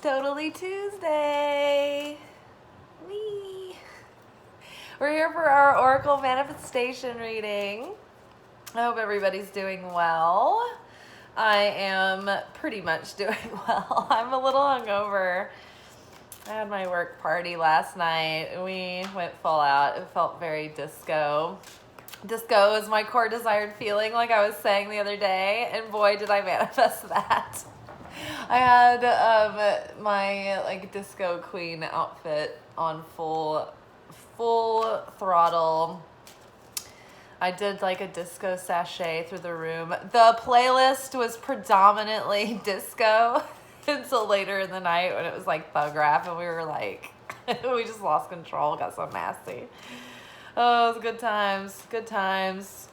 Totally Tuesday. Whee! We're here for our Oracle manifestation reading. I hope everybody's doing well. I am pretty much doing well. I'm a little hungover. I had my work party last night. We went full out. It felt very disco. Disco is my core desired feeling, like I was saying the other day, and boy, did I manifest that. I had my disco queen outfit on full throttle. I did a disco sashay through the room. The playlist was predominantly disco until later in the night when it was thug rap, and we were we just lost control, got so nasty. Oh, it was good times. Good times.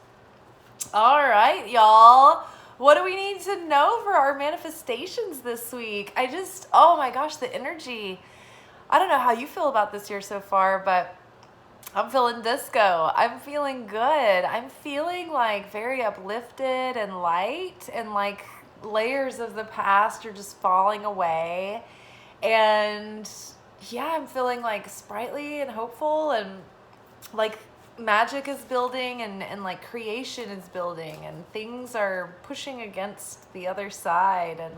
All right, y'all. What do we need to know for our manifestations this week? Oh my gosh, the energy. I don't know how you feel about this year so far, but I'm feeling disco. I'm feeling good. I'm feeling very uplifted and light, and layers of the past are just falling away. And yeah, I'm feeling sprightly and hopeful, and magic is building, and creation is building, and things are pushing against the other side, and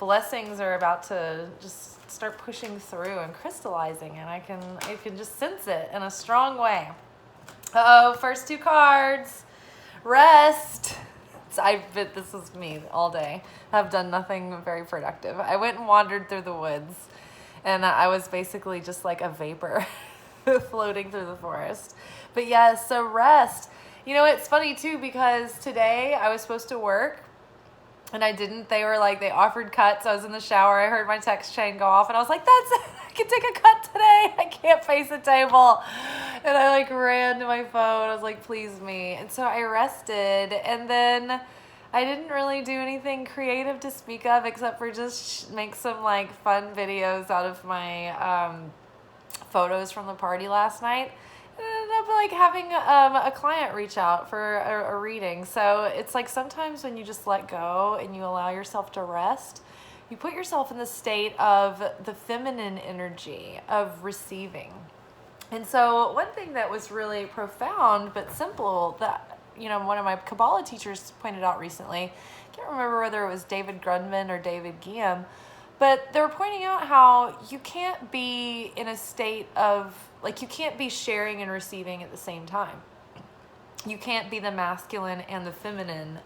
blessings are about to just start pushing through and crystallizing, and I can just sense it in a strong way. First two cards. Rest. This is me all day. I've done nothing very productive. I went and wandered through the woods, and I was basically just like a vapor floating through the forest. But yes, so rest. You know, it's funny too, because today I was supposed to work and I didn't. They were they offered cuts. I was in the shower. I heard my text chain go off and I was like, that's it. I can take a cut today. I can't face a table. And I ran to my phone. I was like, please me. And so I rested, and then I didn't really do anything creative to speak of except for just make some fun videos out of my photos from the party last night. And I ended up having a client reach out for a reading. So it's sometimes when you just let go and you allow yourself to rest, you put yourself in the state of the feminine energy of receiving. And so one thing that was really profound but simple that one of my Kabbalah teachers pointed out recently, I can't remember whether it was David Grundman or David Guillaume, but they were pointing out how you can't be in a state of, you can't be sharing and receiving at the same time. You can't be the masculine and the feminine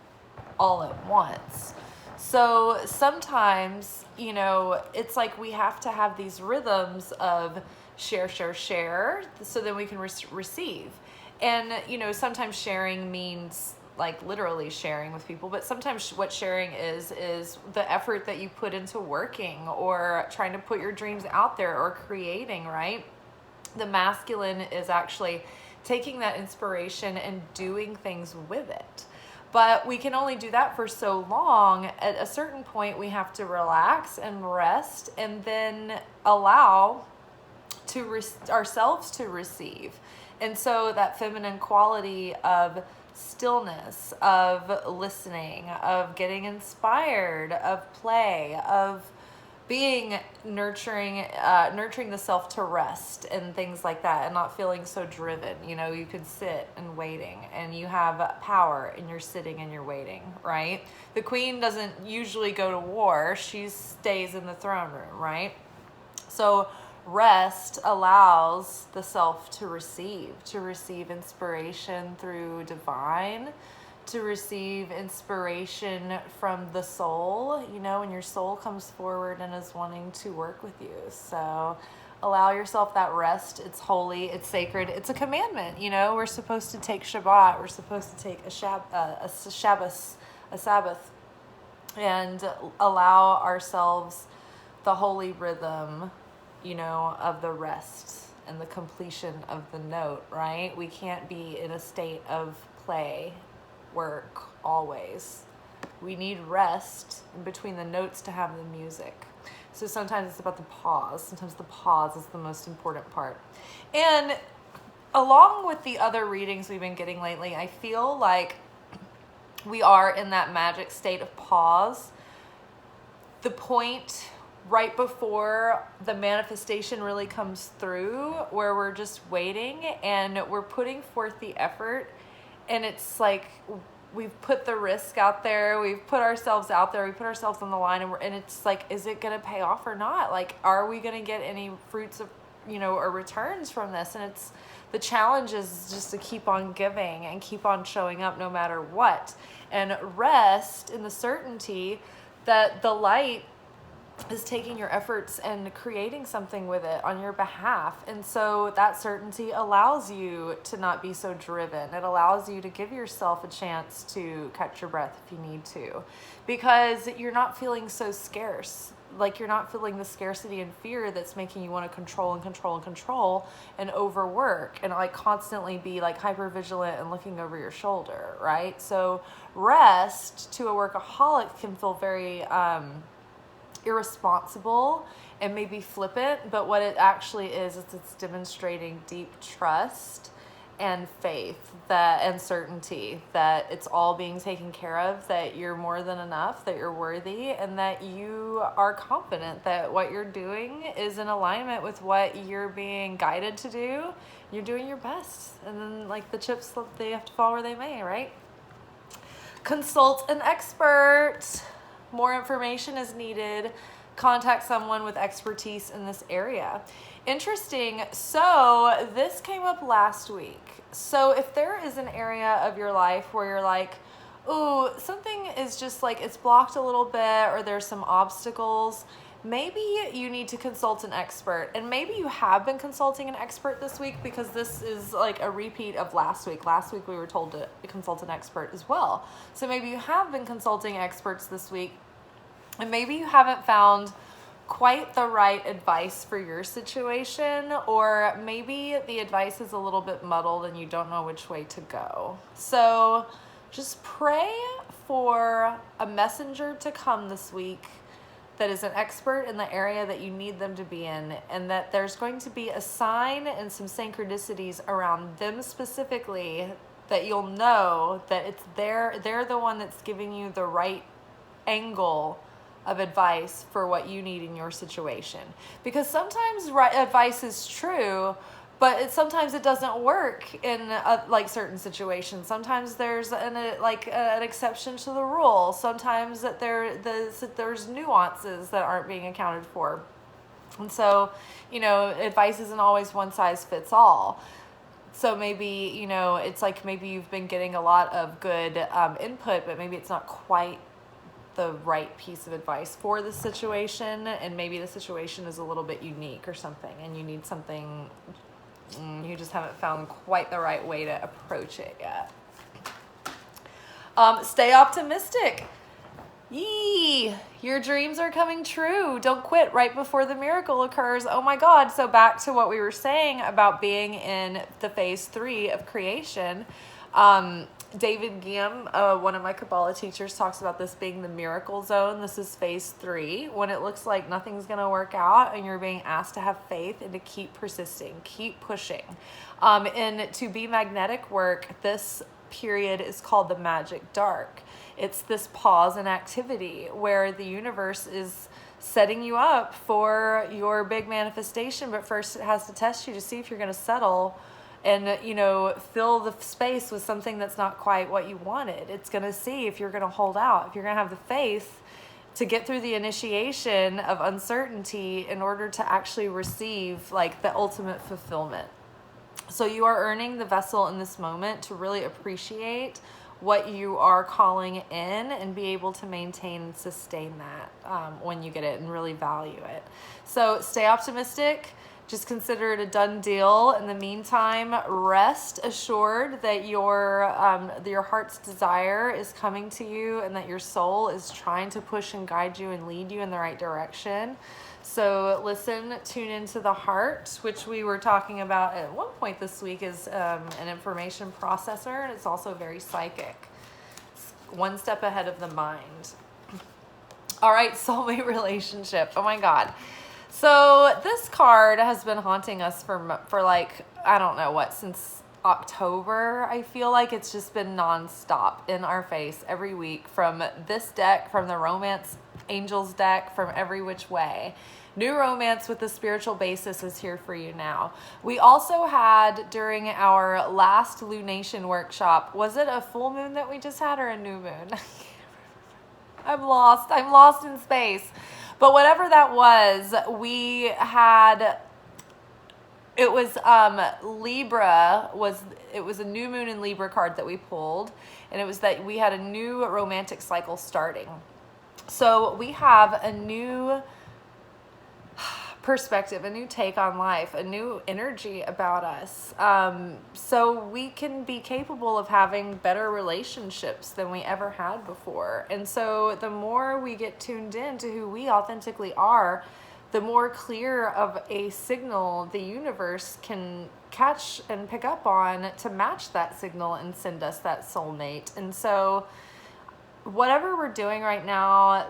all at once. So sometimes, it's we have to have these rhythms of share, so then we can receive. And, sometimes sharing means literally sharing with people, but sometimes what sharing is the effort that you put into working or trying to put your dreams out there or creating, right? The masculine is actually taking that inspiration and doing things with it. But we can only do that for so long. At a certain point, we have to relax and rest, and then allow ourselves to receive. And so that feminine quality of stillness, of listening, of getting inspired, of play, of being nurturing the self to rest and things like that, and not feeling so driven. You could sit and waiting, and you have power, and you're sitting and you're waiting, right? The queen doesn't usually go to war. She stays in the throne room, right? So rest allows the self to receive inspiration through divine, to receive inspiration from the soul, when your soul comes forward and is wanting to work with you. So allow yourself that rest. It's holy, it's sacred, it's a commandment. We're supposed to take Shabbat, we're supposed to take a Sabbath, and allow ourselves the holy rhythm, of the rest and the completion of the note, right? We can't be in a state of play, work, always. We need rest in between the notes to have the music. So sometimes it's about the pause. Sometimes the pause is the most important part. And along with the other readings we've been getting lately, I feel like we are in that magic state of pause. The point right before the manifestation really comes through, where we're just waiting and we're putting forth the effort, and it's like we've put the risk out there, we've put ourselves out there, we put ourselves on the line, and it's like, is it going to pay off or not? Like, are we going to get any fruits of, or returns from this? And it's, the challenge is just to keep on giving and keep on showing up no matter what, and rest in the certainty that the light is taking your efforts and creating something with it on your behalf. And so that certainty allows you to not be so driven. It allows you to give yourself a chance to catch your breath if you need to, because you're not feeling so scarce. Like, you're not feeling the scarcity and fear that's making you want to control and control and control and overwork and like constantly be like hyper vigilant and looking over your shoulder, right? So rest to a workaholic can feel very irresponsible and maybe flippant, but what it actually is it's demonstrating deep trust and faith, that and certainty that it's all being taken care of, that you're more than enough, that you're worthy, and that you are confident that what you're doing is in alignment with what you're being guided to do. You're doing your best, and then like the chips, they have to fall where they may, right? Consult an expert. More information is needed. Contact someone with expertise in this area. Interesting. So this came up last week. So if there is an area of your life where you're like, ooh, something is just like, it's blocked a little bit, or there's some obstacles, maybe you need to consult an expert. And maybe you have been consulting an expert this week, because this is like a repeat of last week. Last week we were told to consult an expert as well. So maybe you have been consulting experts this week, and maybe you haven't found quite the right advice for your situation, or maybe the advice is a little bit muddled and you don't know which way to go. So just pray for a messenger to come this week that is an expert in the area that you need them to be in, and that there's going to be a sign and some synchronicities around them specifically, that you'll know that it's they're the one that's giving you the right angle of advice for what you need in your situation. Because sometimes right advice is true, but sometimes it doesn't work in like certain situations. Sometimes there's an exception to the rule. Sometimes that there's nuances that aren't being accounted for. And so, advice isn't always one size fits all. So maybe, it's like maybe you've been getting a lot of good input, but maybe it's not quite the right piece of advice for the situation, and maybe the situation is a little bit unique or something, and you need something, you just haven't found quite the right way to approach it yet. Stay optimistic. Yee, your dreams are coming true. Don't quit right before the miracle occurs. Oh my God. So back to what we were saying about being in the phase 3 of creation. David Guillaume, one of my Kabbalah teachers, talks about this being the miracle zone. This is phase 3, when it looks like nothing's going to work out and you're being asked to have faith and to keep persisting, keep pushing. And to be magnetic work, this period is called the Magick dark. It's this pause in activity where the universe is setting you up for your big manifestation, but first it has to test you to see if you're going to settle and, fill the space with something that's not quite what you wanted. It's going to see if you're going to hold out, if you're going to have the faith to get through the initiation of uncertainty in order to actually receive like the ultimate fulfillment. So you are earning the vessel in this moment to really appreciate what you are calling in and be able to maintain and sustain that when you get it and really value it. So stay optimistic. Just consider it a done deal. In the meantime, rest assured that your heart's desire is coming to you, and that your soul is trying to push and guide you and lead you in the right direction. So listen, tune into the heart, which we were talking about at one point this week, is an information processor, and it's also very psychic. It's one step ahead of the mind. All right, soulmate relationship. Oh my God. So this card has been haunting us for like, I don't know what, since October. I feel like it's just been nonstop in our face every week from this deck, from the romance Angels deck from every which way. New romance with a spiritual basis is here for you now. We also had, during our last lunation workshop, was it a full moon that we just had or a new moon? I'm lost in space. But whatever that was, we had, it was Libra, it was a new moon in Libra card that we pulled, and it was that we had a new romantic cycle starting. So we have a new perspective, a new take on life, a new energy about us. So we can be capable of having better relationships than we ever had before. And so the more we get tuned in to who we authentically are, the more clear of a signal the universe can catch and pick up on to match that signal and send us that soulmate. And so whatever we're doing right now,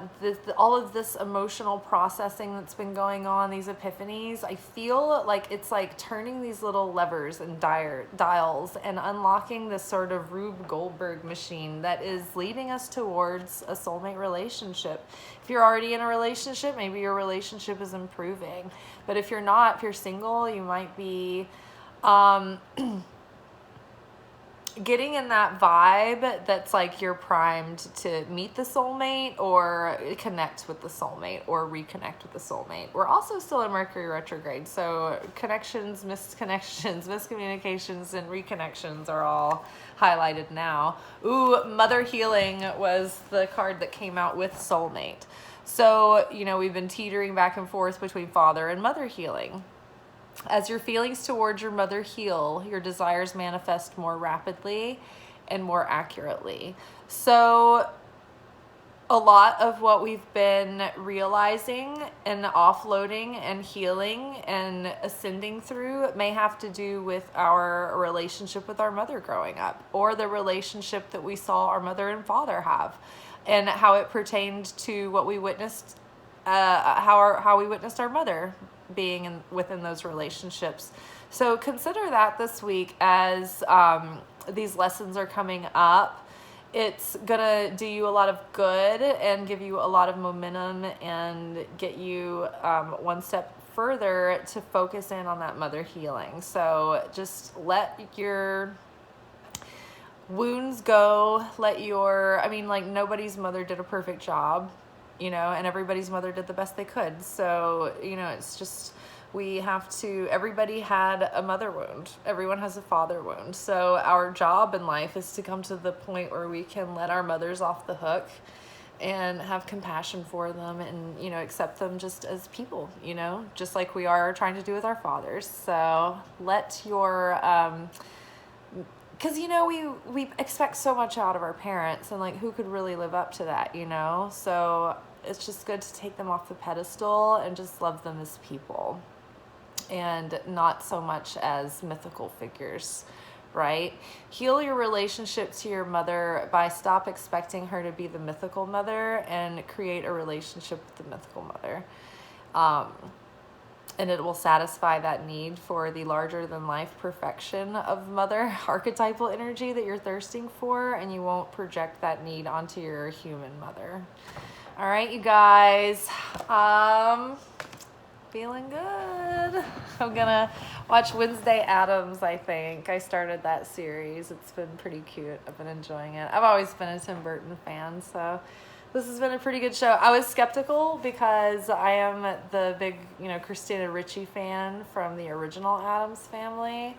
all of this emotional processing that's been going on, these epiphanies, I feel like it's like turning these little levers and dials and unlocking this sort of Rube Goldberg machine that is leading us towards a soulmate relationship. If you're already in a relationship, maybe your relationship is improving. But if you're not, if you're single, you might be getting in that vibe that's like you're primed to meet the soulmate or connect with the soulmate or reconnect with the soulmate. We're also still in Mercury retrograde, so connections, misconnections, miscommunications, and reconnections are all highlighted now. Ooh, Mother Healing was the card that came out with soulmate. So, you know, we've been teetering back and forth between father and mother healing. As your feelings towards your mother heal, your desires manifest more rapidly and more accurately. So a lot of what we've been realizing and offloading and healing and ascending through may have to do with our relationship with our mother growing up, or the relationship that we saw our mother and father have, and how it pertained to what we witnessed, how we witnessed our mother being within those relationships. So consider that this week as these lessons are coming up. It's gonna do you a lot of good and give you a lot of momentum and get you one step further to focus in on that mother healing. So just let your wounds go, nobody's mother did a perfect job, you know, and everybody's mother did the best they could. So, you know, it's just, everybody had a mother wound. Everyone has a father wound. So our job in life is to come to the point where we can let our mothers off the hook and have compassion for them and, you know, accept them just as people, you know, just like we are trying to do with our fathers. So let your, because, you know, we expect so much out of our parents, and like, who could really live up to that, you know? So it's just good to take them off the pedestal and just love them as people and not so much as mythical figures, right? Heal your relationship to your mother by stop expecting her to be the mythical mother and create a relationship with the mythical mother. And it will satisfy that need for the larger than life perfection of mother archetypal energy that you're thirsting for, and you won't project that need onto your human mother. All right, you guys, feeling good. I'm gonna watch Wednesday Addams, I think. I started that series. It's been pretty cute. I've been enjoying it. I've always been a Tim Burton fan, so this has been a pretty good show. I was skeptical because I am the big, you know, Christina Ricci fan from the original Addams Family.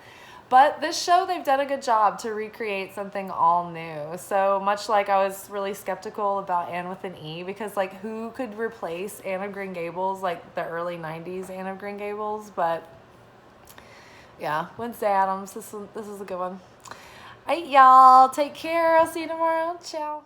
But this show, they've done a good job to recreate something all new. So much like I was really skeptical about Anne with an E, because like, who could replace Anne of Green Gables, like the early 90s Anne of Green Gables? But yeah, Wednesday Addams, this is a good one. All right, y'all, take care. I'll see you tomorrow. Ciao.